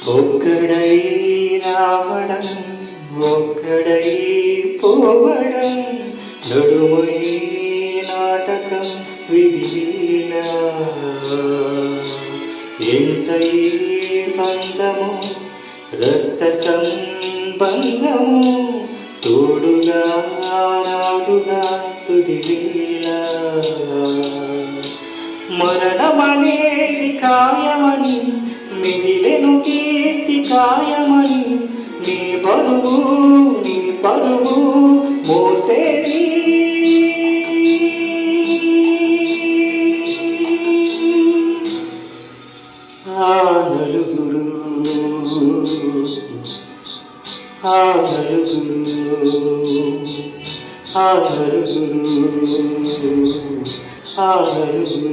ఒక్కడై రావడం ఒక్కడై పోవడం నడుమై నాటకం విధిలా ఎంతై బంధము రక్త సంబంధము తోడుగా నాడుగా తుదిలా మరణమనేది ఖాయమని మిగిలెను కీర్తి ఖాయమని నీ బరువు నీ పరువు మోసేది ఆ నలుగురు ఆ నలుగురు ఆ నలుగురు ఆ నలుగురు